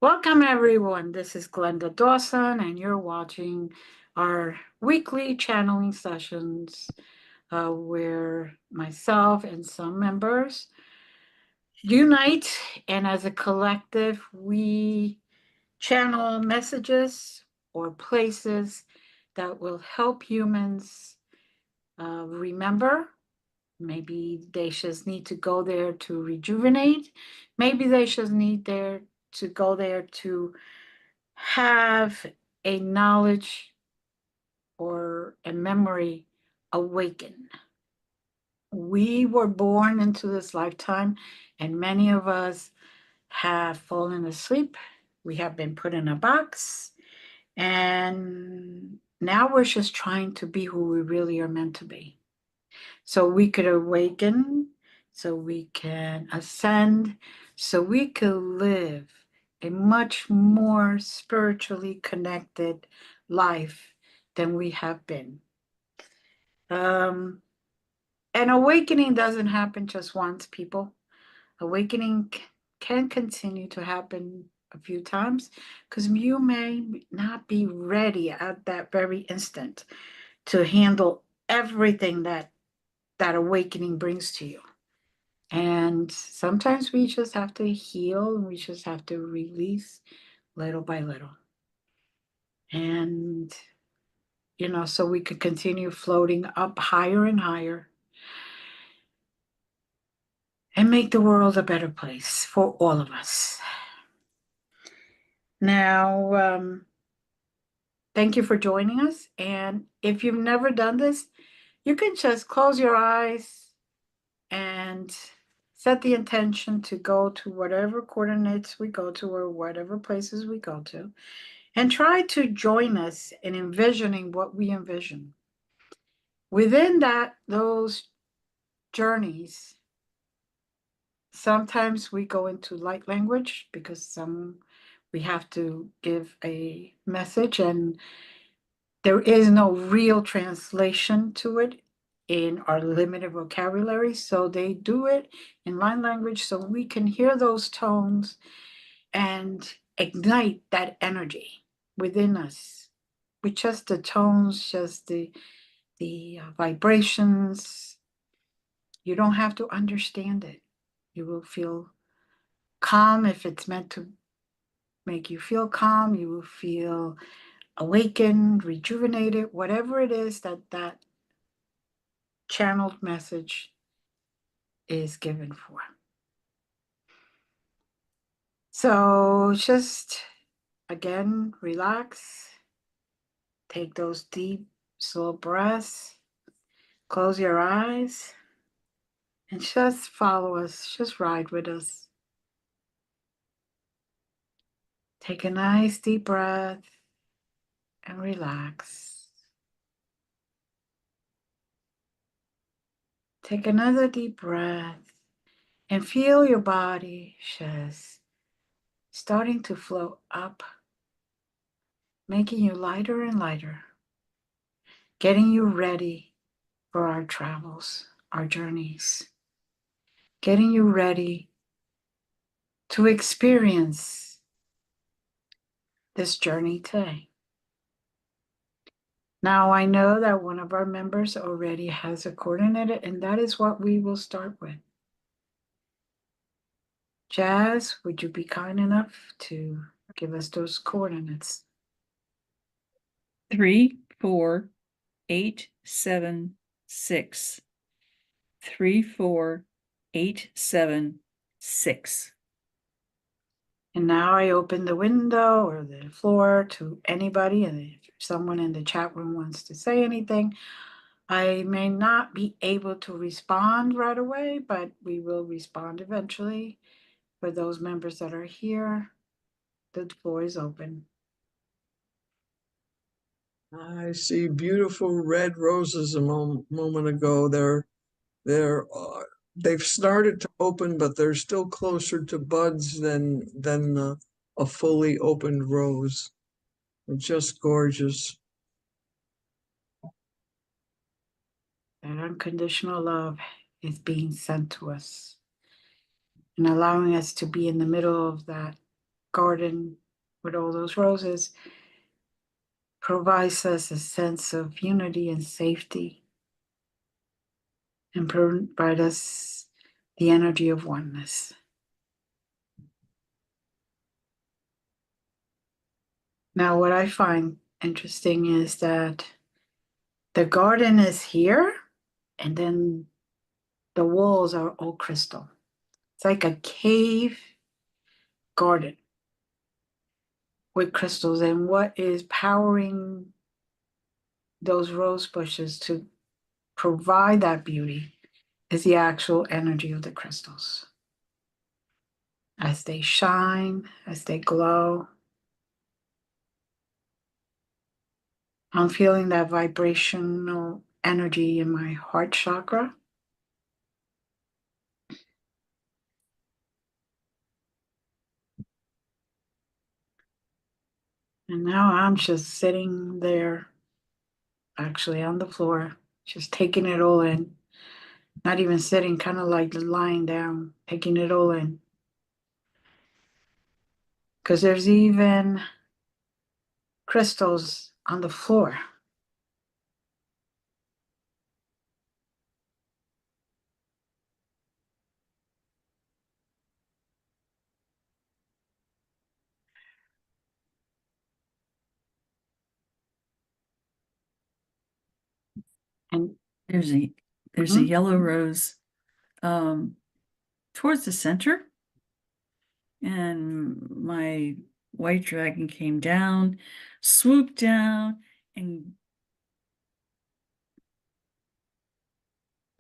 Welcome, everyone. This is Glenda Dawson, and you're watching our weekly channeling sessions where myself and some members unite, and as a collective, we channel messages or places that will help humans remember. Maybe they just need to go there to rejuvenate. Maybe they just need to go there to have a knowledge or a memory awaken. We were born into this lifetime, and many of us have fallen asleep. We have been put in a box, and now we're just trying to be who we really are meant to be. So we could awaken, so we can ascend, so we could live a much more spiritually connected life than we have been. And awakening doesn't happen just once, people. Awakening can continue to happen a few times because you may not be ready at that very instant to handle everything that awakening brings to you. And sometimes we just have to heal, and we just have to release little by little. And, so we could continue floating up higher and higher and make the world a better place for all of us. Now, thank you for joining us. And if you've never done this, you can just close your eyes and set the intention to go to whatever coordinates we go to or whatever places we go to, and try to join us in envisioning what we envision. Within those journeys, sometimes we go into light language because we have to give a message, and there is no real translation to it in our limited vocabulary. So they do it in light language so we can hear those tones and ignite that energy within us with just the tones, just the vibrations. You don't have to understand it. You will feel calm if it's meant to make you feel calm. You will feel awakened, rejuvenated, whatever it is that channeled message is given for. So just, again, relax. Take those deep, slow breaths. Close your eyes and just follow us. Just ride with us. Take a nice deep breath and relax. Take another deep breath and feel your body just starting to float up, making you lighter and lighter, getting you ready for our travels, our journeys, getting you ready to experience this journey today. Now, I know that one of our members already has a coordinate, and that is what we will start with. Jazz, would you be kind enough to give us those coordinates? 3, 4, 8, 7, 6. 3, 4, 8, 7, 6. And now I open the window or the floor to anybody, and if someone in the chat room wants to say anything, I may not be able to respond right away, but we will respond eventually. For those members that are here, the floor is open. I see beautiful red roses a moment ago. They've started to open, but they're still closer to buds than a fully opened rose. They're just gorgeous. That unconditional love is being sent to us and allowing us to be in the middle of that garden with all those roses provides us a sense of unity and safety and provide us the energy of oneness. Now, what I find interesting is that the garden is here, and then the walls are all crystal. It's like a cave garden with crystals. And what is powering those rose bushes to provide that beauty is the actual energy of the crystals. As they shine, as they glow, I'm feeling that vibrational energy in my heart chakra. And now I'm just sitting there, actually on the floor, just taking it all in. Not even sitting, kind of like lying down, taking it all in. Because there's even crystals on the floor. And There's a mhm, yellow rose towards the center, and my white dragon came down, swooped down, and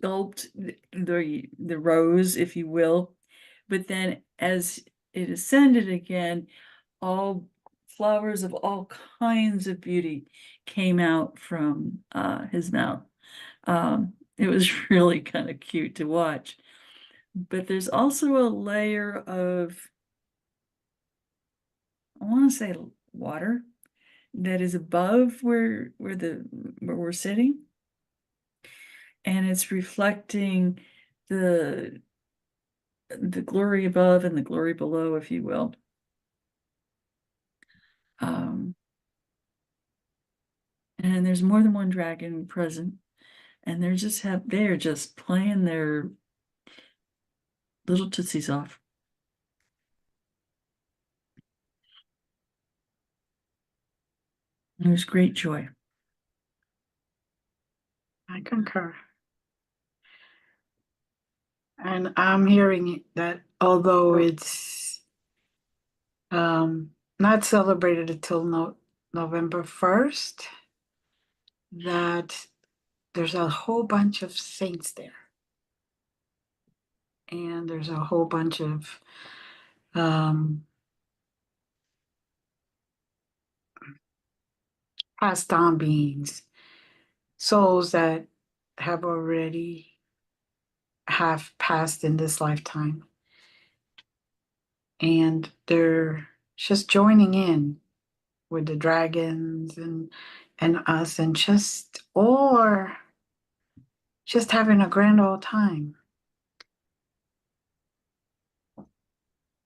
gulped the rose, if you will. But then as it ascended again, all flowers of all kinds of beauty came out from his mouth. It was really kind of cute to watch. But there's also a layer of, I want to say, water that is above where we're sitting, and it's reflecting the glory above and the glory below, if you will. And there's more than one dragon present, and they're just playing their little tootsies off. There's great joy. I concur. And I'm hearing that although it's not celebrated until November 1st, that there's a whole bunch of saints there. And there's a whole bunch of passed on beings, souls that have passed in this lifetime. And they're just joining in with the dragons and us and just having a grand old time.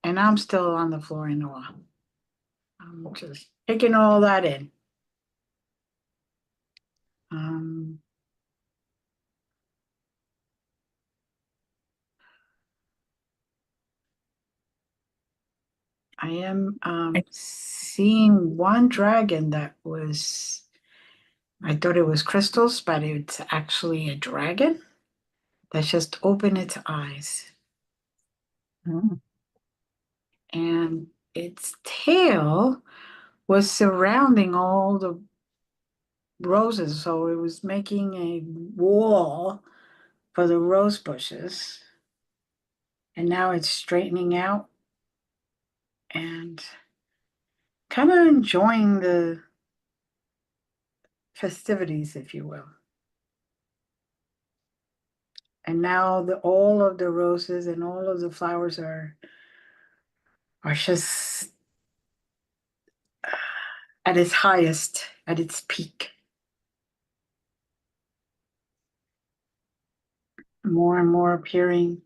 And I'm still on the floor in awe. I'm just taking all that in. Um, I am seeing one dragon that I thought it was crystals, but it's actually a dragon that just opened its eyes. Oh. And its tail was surrounding all the roses, so it was making a wall for the rose bushes. And now it's straightening out and kind of enjoying the festivities, if you will. And now all of the roses and all of the flowers are just at its highest, at its peak. More and more appearing.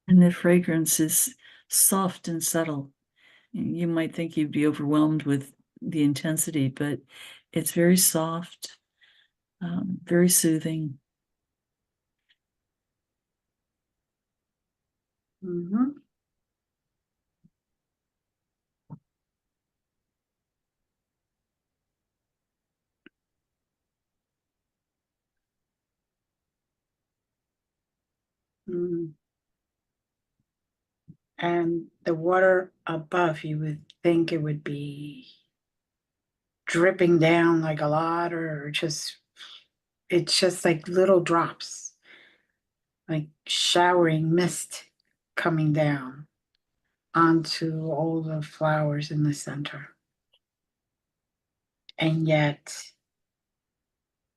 And the fragrance is soft and subtle. You might think you'd be overwhelmed with the intensity, but it's very soft, very soothing. Mm-hmm. Mm. And the water above, you would think it would be dripping down like a lot, or just it's just like little drops, like showering mist coming down onto all the flowers in the center. And yet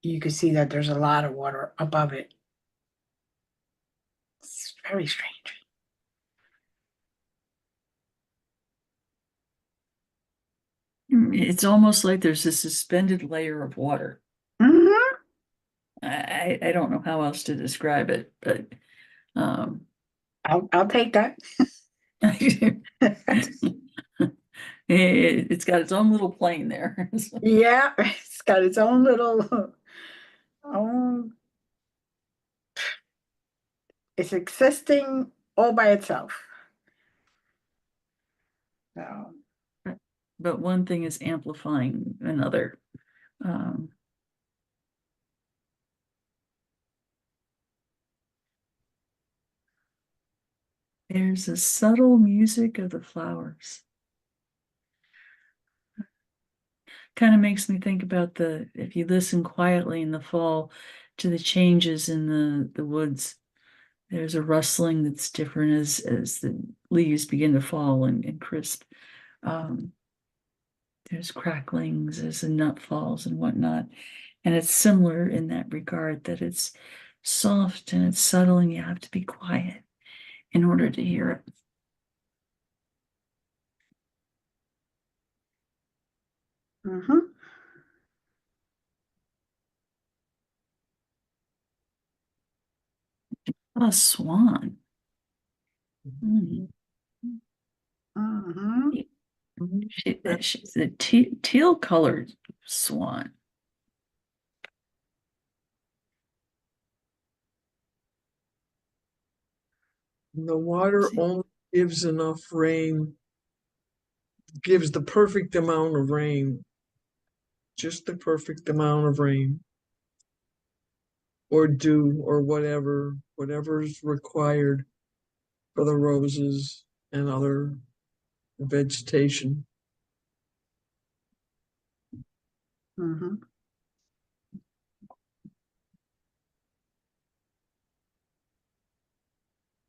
you could see that there's a lot of water above it. It's very strange. It's almost like there's a suspended layer of water. Mm-hmm. I don't know how else to describe it, but I'll take that. it's got its own little plane there. Yeah, it's got its own little own. It's existing all by itself. So, But one thing is amplifying another. Um, there's a subtle music of the flowers. Kind of makes me think about if you listen quietly in the fall to the changes in the woods, there's a rustling that's different as the leaves begin to fall and crisp. There's cracklings as the nut falls and whatnot. And it's similar in that regard, that it's soft and it's subtle and you have to be quiet in order to hear it. mm-hmm. A swan. Mm. Mm-hmm. She's a teal colored swan. The water only gives enough rain, gives the perfect amount of rain, just the perfect amount of rain, or dew, or whatever's required for the roses and other vegetation. Mm-hmm.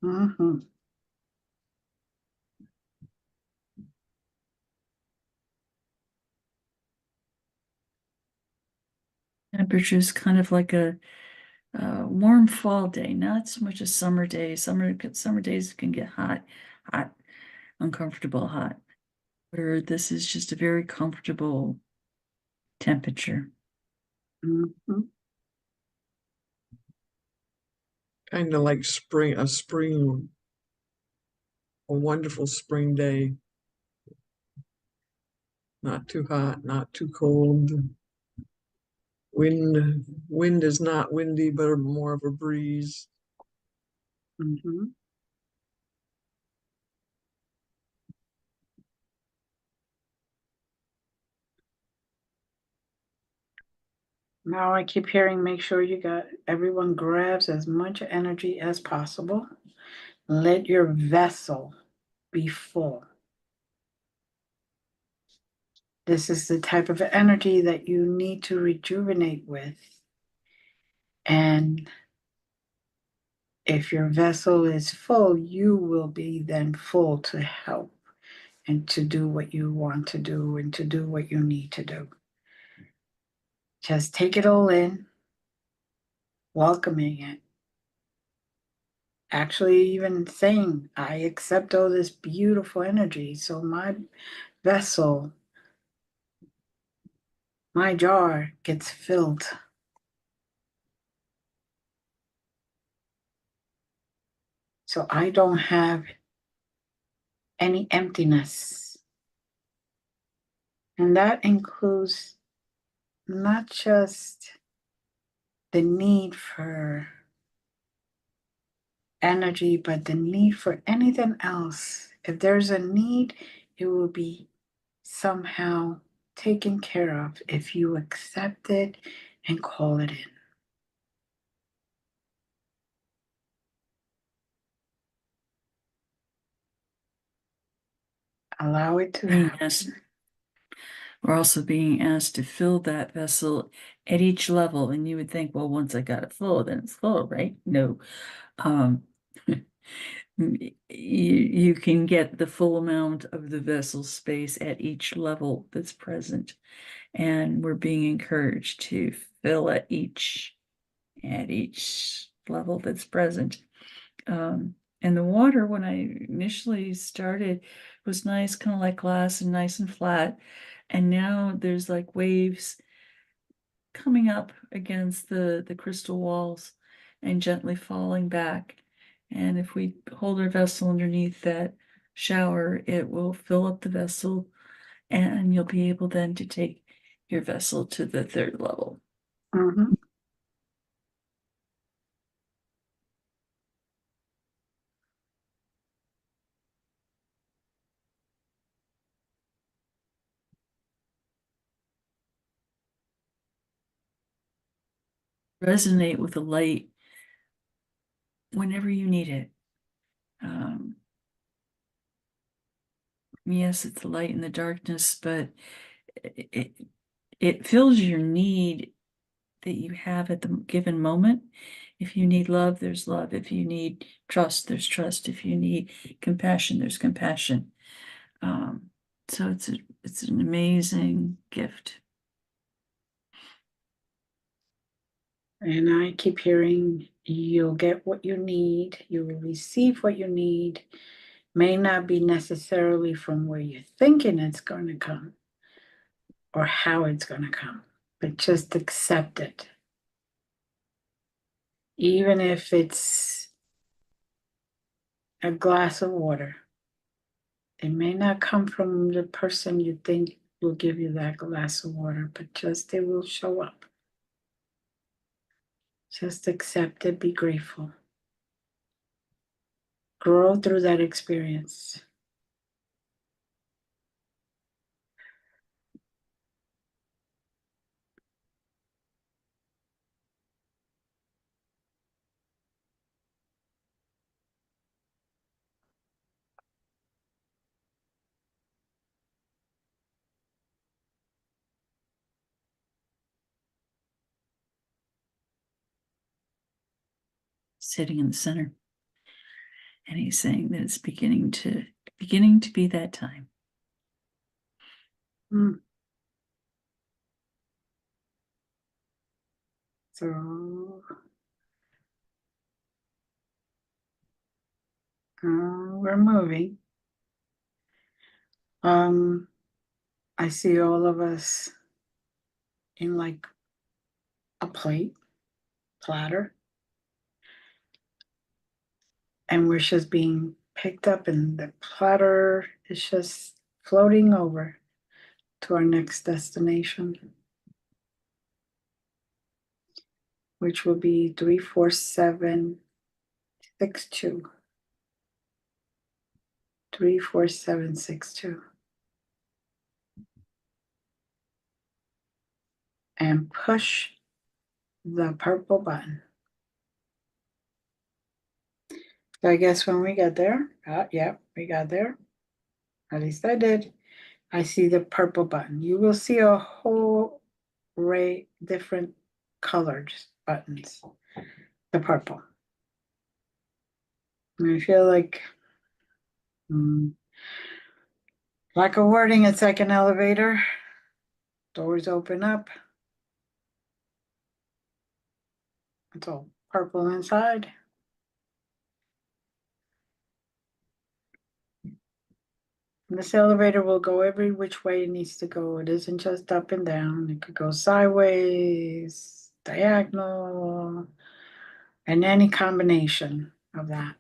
Mm-hmm. Temperature is kind of like a warm fall day, not so much a summer day. Summer days can get hot, uncomfortable hot. Where this is just a very comfortable temperature. Mm-hmm. Kind of like a wonderful spring day. Not too hot, not too cold. Wind is not windy, but more of a breeze. Mm-hmm. Now I keep hearing, make sure everyone grabs as much energy as possible. Let your vessel be full. This is the type of energy that you need to rejuvenate with. And if your vessel is full, you will be then full to help and to do what you want to do and to do what you need to do. Just take it all in, welcoming it. Actually, even saying, I accept all this beautiful energy. So my vessel, my jar gets filled. So I don't have any emptiness. And that includes not just the need for energy, but the need for anything else. If there's a need, it will be somehow taken care of if you accept it and call it in. Allow it to happen. Yes. We're also being asked to fill that vessel at each level. And you would think, well, once I got it full, then it's full, right? No. You can get the full amount of the vessel space at each level that's present. And we're being encouraged to fill at each level that's present. And the water, when I initially started, was nice, kind of like glass and nice and flat. And now there's like waves coming up against the crystal walls and gently falling back. And if we hold our vessel underneath that shower, it will fill up the vessel, and you'll be able then to take your vessel to the third level. Mhm. Resonate with the light whenever you need it. Yes, it's the light in the darkness, but it fills your need that you have at the given moment. If you need love, there's love. If you need trust, there's trust. If you need compassion, there's compassion. So it's an amazing gift. And I keep hearing, you'll get what you need, you will receive what you need. May not be necessarily from where you're thinking it's going to come or how it's going to come, but just accept it. Even if it's a glass of water, it may not come from the person you think will give you that glass of water, but just it will show up. Just accept it, be grateful. Grow through that experience. Sitting in the center. And he's saying that it's beginning to be that time. So we're moving. I see all of us in like a platter, and we're just being picked up, and the platter is just floating over to our next destination, which will be 34762. 34762. And push the purple button. So I guess when we get there, yeah, we got there. At least I did. I see the purple button. You will see a whole array different colored buttons. The purple. And I feel like a wording, it's like an elevator. Doors open up. It's all purple inside. And this elevator will go every which way it needs to go. It isn't just up and down. It could go sideways, diagonal, and any combination of that.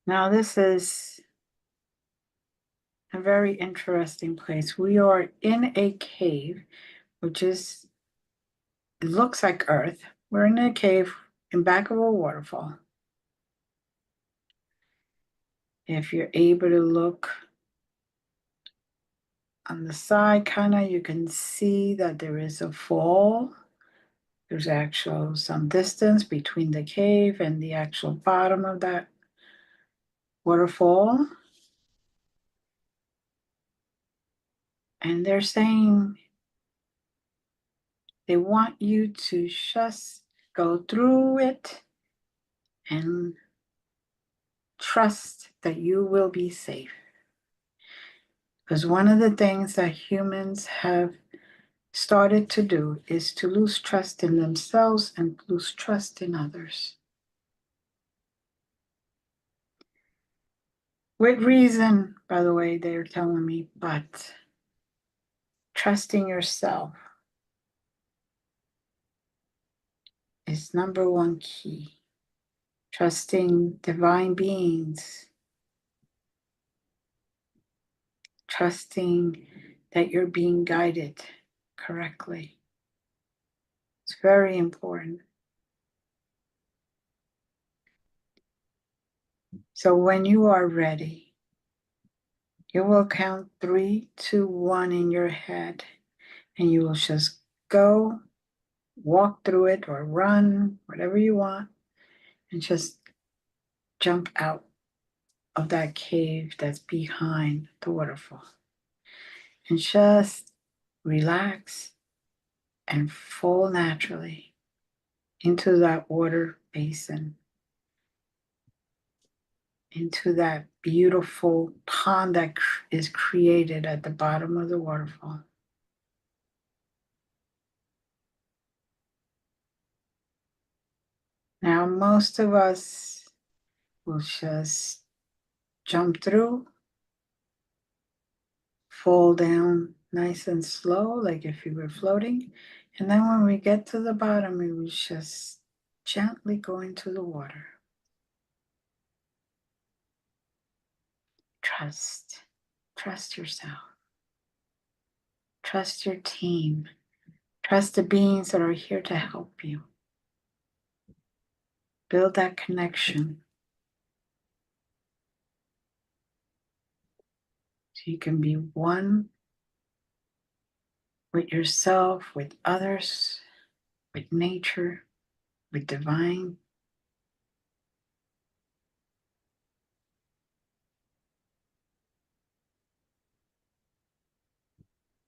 Now this is a very interesting place. We are in a cave, which is, it looks like Earth. We're in a cave in back of a waterfall. If you're able to look on the side, kind of, you can see that there is a fall. There's actual some distance between the cave and the actual bottom of that waterfall. And they're saying they want you to just go through it and trust that you will be safe. Because one of the things that humans have started to do is to lose trust in themselves and lose trust in others. With reason, by the way, they're telling me, but trusting yourself is number one key. Trusting divine beings, trusting that you're being guided correctly. It's very important. So when you are ready, you will count 3, 2, 1 in your head, and you will just go, walk through it or run, whatever you want, and just jump out of that cave that's behind the waterfall. And just relax and fall naturally into that water basin, into that beautiful pond that is created at the bottom of the waterfall. Now, most of us will just jump through, fall down nice and slow, like if you were floating. And then when we get to the bottom, we will just gently go into the water. Trust yourself. Trust your team. Trust the beings that are here to help you. Build that connection so you can be one with yourself, with others, with nature, with divine.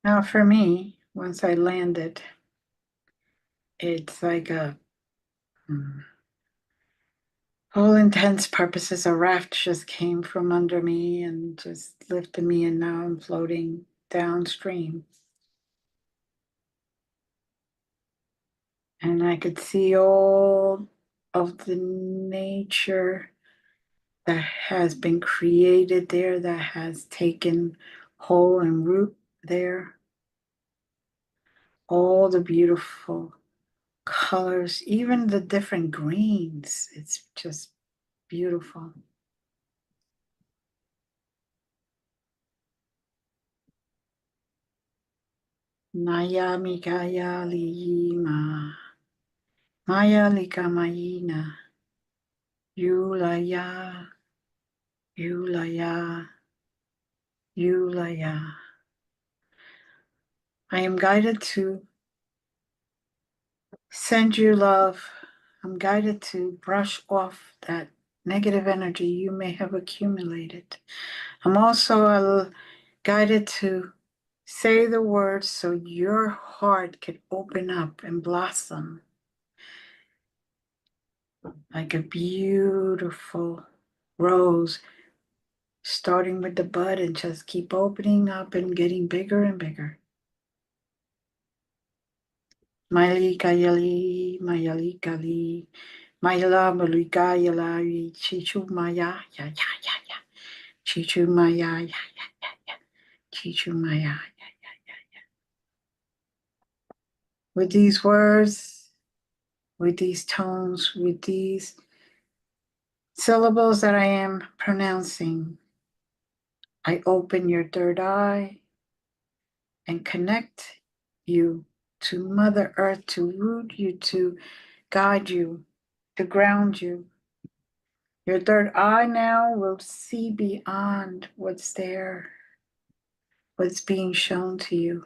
Now, for me, once I landed, it's like a all intents purposes, a raft just came from under me and just lifted me, and now I'm floating downstream. And I could see all of the nature that has been created there, that has taken hold and root there. All the beautiful colors, even the different greens. It's just beautiful. Naya Mikaya Liyima. Maya Likamayina. Yulaya. Yulaya. Yulaya. I am guided to send you love. I'm guided to brush off that negative energy you may have accumulated. I'm also guided to say the words so your heart can open up and blossom like a beautiful rose, starting with the bud and just keep opening up and getting bigger and bigger. Maili Kayali, Mayali Kali, Mayala Malika Yala, Chichu Maya, ya ya ya ya, Chichu Maya, ya ya ya ya, Chichu Maya, ya ya ya ya. With these words, with these tones, with these syllables that I am pronouncing, I open your third eye and connect you to Mother Earth, to root you, to guide you, to ground you. Your third eye now will see beyond what's there, what's being shown to you.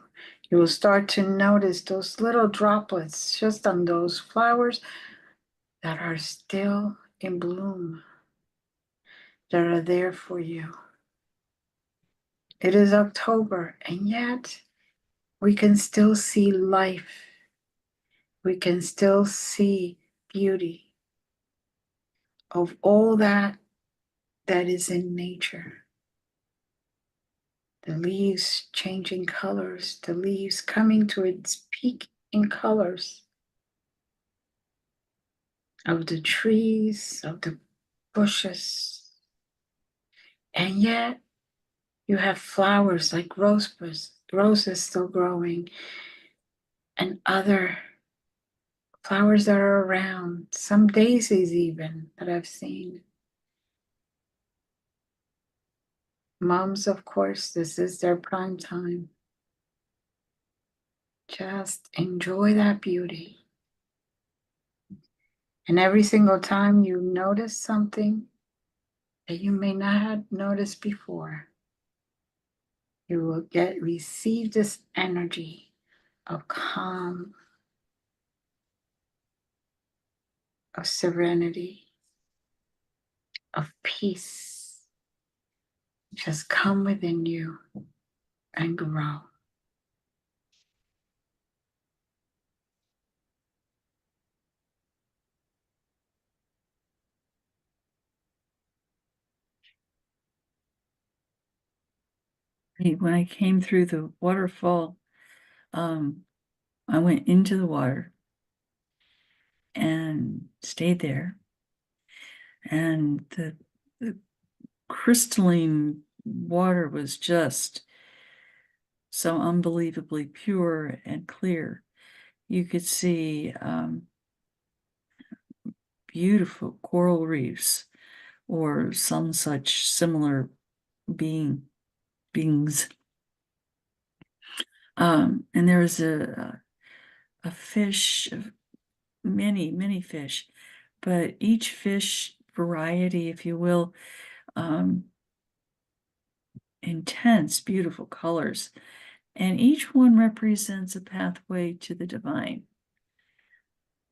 You will start to notice those little droplets just on those flowers that are still in bloom, that are there for you. It is October, and yet we can still see life. We can still see beauty of all that is in nature. The leaves changing colors, the leaves coming to its peak in colors of the trees, of the bushes. And yet you have flowers like roses still growing, and other flowers that are around, some daisies even that I've seen. Moms, of course, this is their prime time. Just enjoy that beauty. And every single time you notice something that you may not have noticed before, you will receive this energy of calm, of serenity, of peace. Just come within you and grow. When I came through the waterfall, I went into the water and stayed there. And the crystalline water was just so unbelievably pure and clear. You could see beautiful coral reefs or some such similar beings. And there was a fish, many fish, but each fish variety, if you will, intense, beautiful colors. And each one represents a pathway to the divine.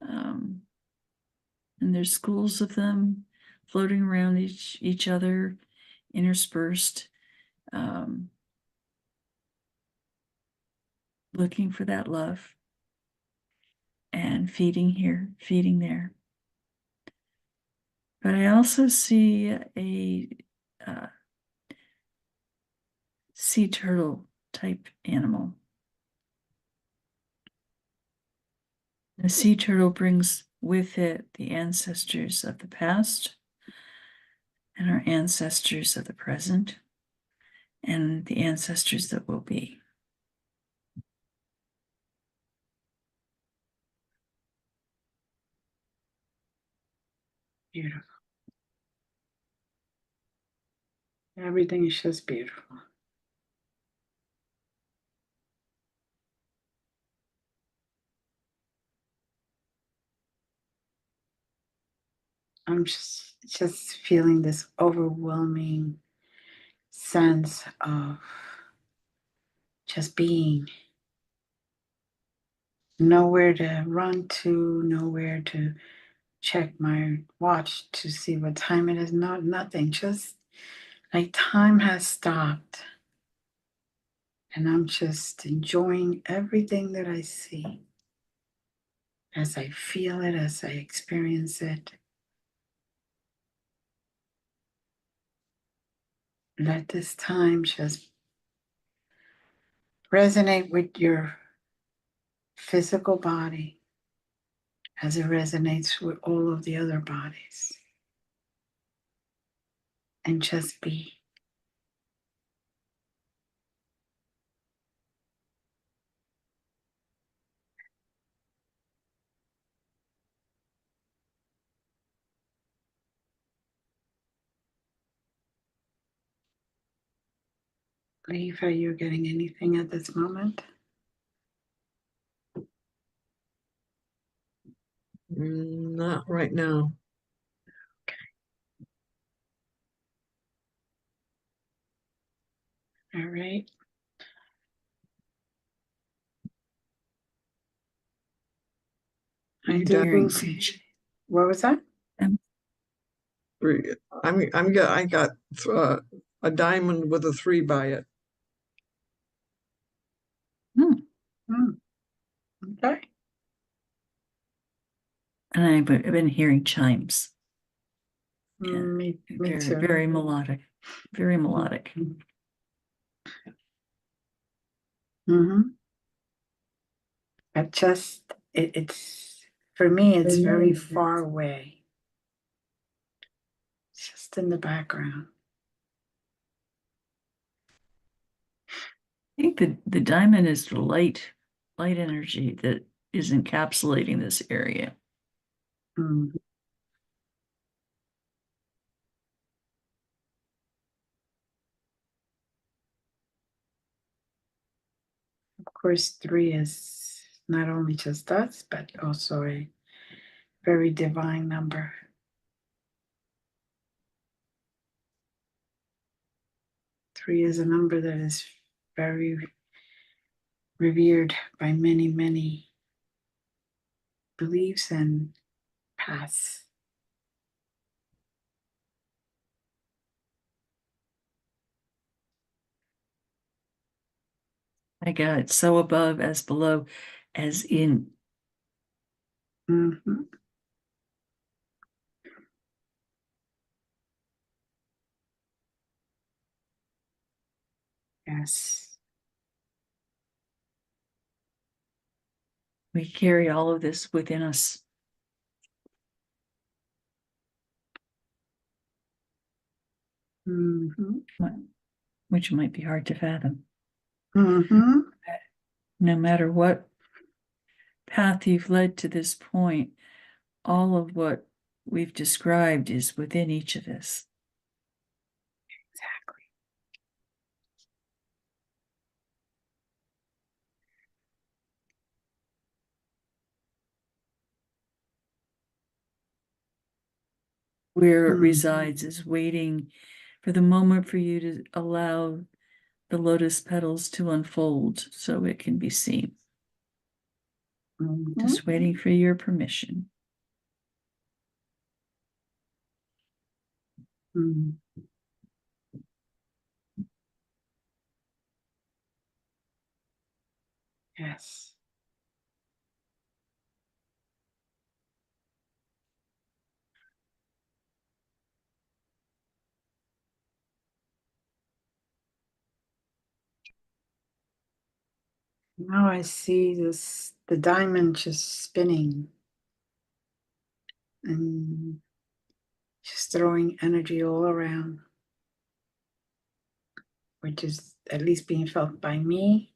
And there's schools of them floating around each other, interspersed, looking for that love and feeding here, feeding there. But I also see a sea turtle type animal. The sea turtle brings with it the ancestors of the past and our ancestors of the present and the ancestors that will be. Beautiful. Everything is just beautiful. I'm just feeling this overwhelming sense of just being. Nowhere to run to, nowhere to check my watch to see what time it is. Not nothing. Just like time has stopped. And I'm just enjoying everything that I see as I feel it, as I experience it. Let this time just resonate with your physical body as it resonates with all of the other bodies. And just be. Leave, are you getting anything at this moment? Not right now. All right. I do. Hearing some What was that? I got a diamond with a 3 by it. Okay. and I've been hearing chimes. Me Very, too. very melodic. Very melodic. Mm-hmm. It's for me, it's very far away. It's just in the background. I think the diamond is the light energy that is encapsulating this area. Mm. Of course, 3 is not only just us, but also a very divine number. 3 is a number that is very revered by many, many beliefs and paths. My God, so above as below, as in. Mm-hmm. Yes. We carry all of this within us. Mm-hmm. Which might be hard to fathom. Mm-hmm. No matter what path you've led to this point, all of what we've described is within each of us. Exactly. Where it resides is waiting for the moment for you to allow the lotus petals to unfold so it can be seen. Mm-hmm. Just waiting for your permission. Mm. Yes. Now I see the diamond just spinning and just throwing energy all around, which is at least being felt by me,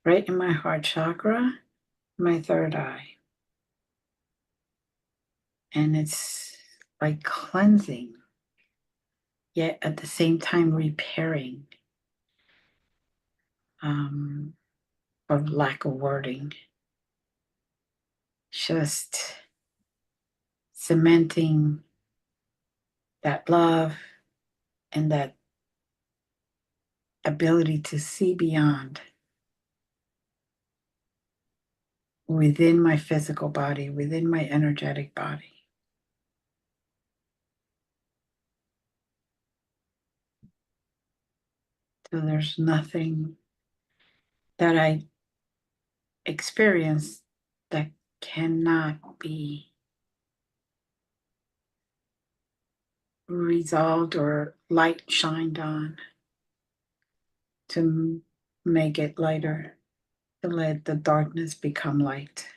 right in my heart chakra, my third eye. And it's like cleansing, yet at the same time repairing, for lack of wording. Just cementing that love and that ability to see beyond within my physical body, within my energetic body. So there's nothing that I experience that cannot be resolved or light shined on to make it lighter, to let the darkness become light.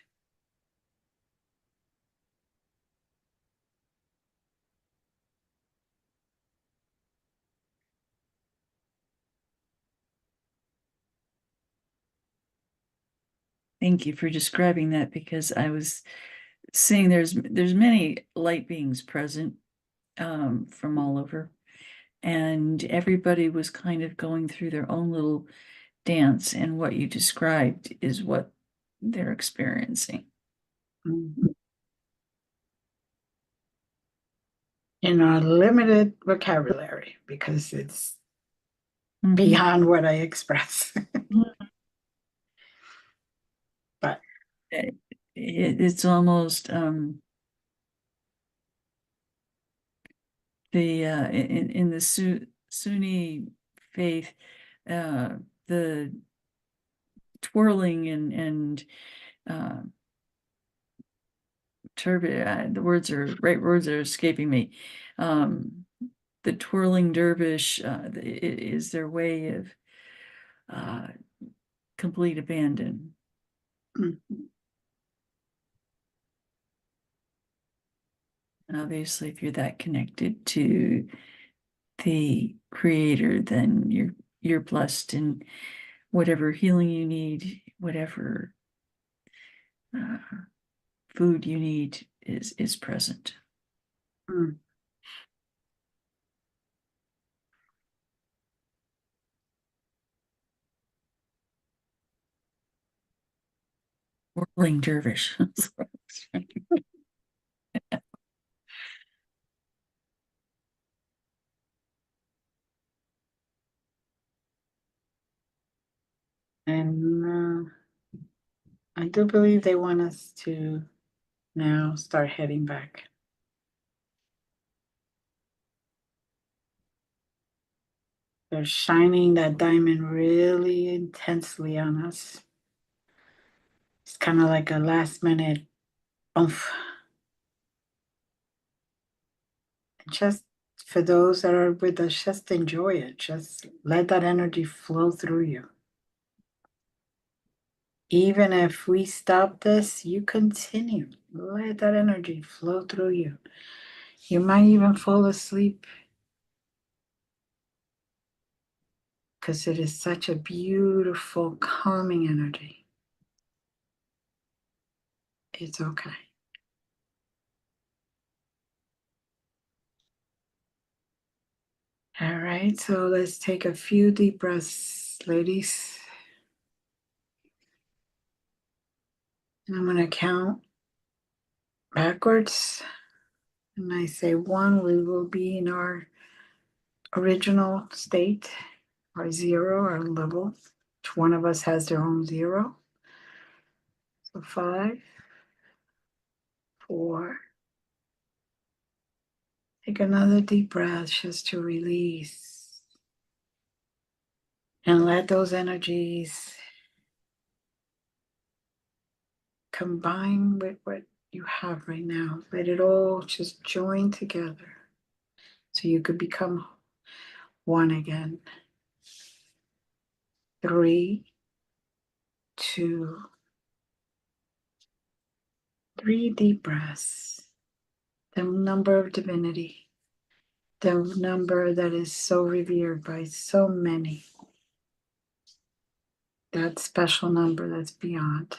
Thank you for describing that, because I was seeing there's many light beings present from all over, and everybody was kind of going through their own little dance, and what you described is what they're experiencing. Mhm. In our limited vocabulary, because it's beyond what I express. But It's almost in the Sunni faith, the twirling and the right words are escaping me. The twirling dervish is their way of complete abandon. mhm. And obviously, if you're that connected to the creator, then you're blessed, in whatever healing you need, whatever uh, food you need is present. Mm. Whirling dervish. And I do believe they want us to now start heading back. They're shining that diamond really intensely on us. It's kind of like a last minute oomph. Just for those that are with us, just enjoy it. Just let that energy flow through you. Even if we stop this, you continue. Let that energy flow through you. You might even fall asleep because it is such a beautiful, calming energy. It's okay. All right, so let's take a few deep breaths, ladies. And I'm going to count backwards. And I say one, we will be in our original state, our zero, our level. Each one of us has their own zero. So 5, 4. Take another deep breath just to release. And let those energies combine with what you have right now. Let it all just join together so you could become one again. 3, 2, 3 deep breaths. The number of divinity, the number that is so revered by so many, that special number that's beyond.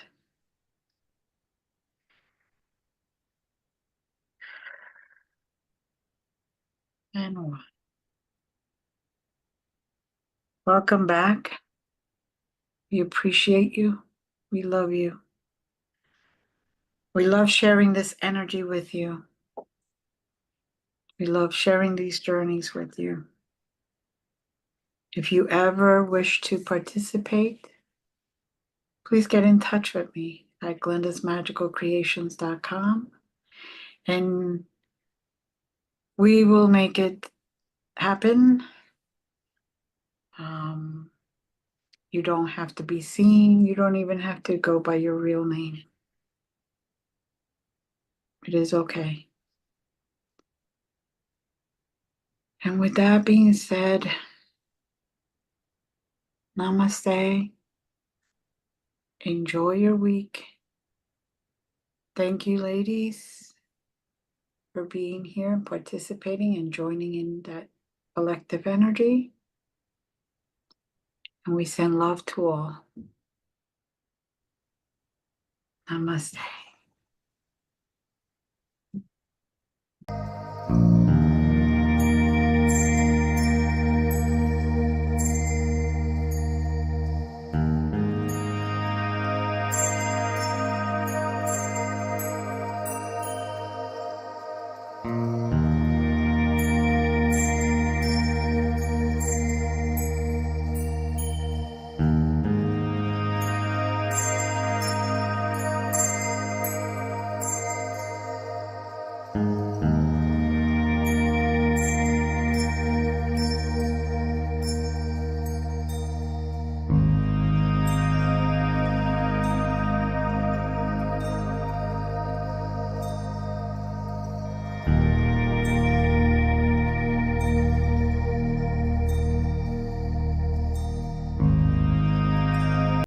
And 1. Welcome back. We appreciate you. We love you. We love sharing this energy with you. We love sharing these journeys with you. If you ever wish to participate, please get in touch with me at glendasmagicalcreations.com, and we will make it happen. You don't have to be seen. You don't even have to go by your real name. It is okay. And with that being said, namaste. Enjoy your week. Thank you, ladies, for being here and participating and joining in that collective energy. And we send love to all. Namaste.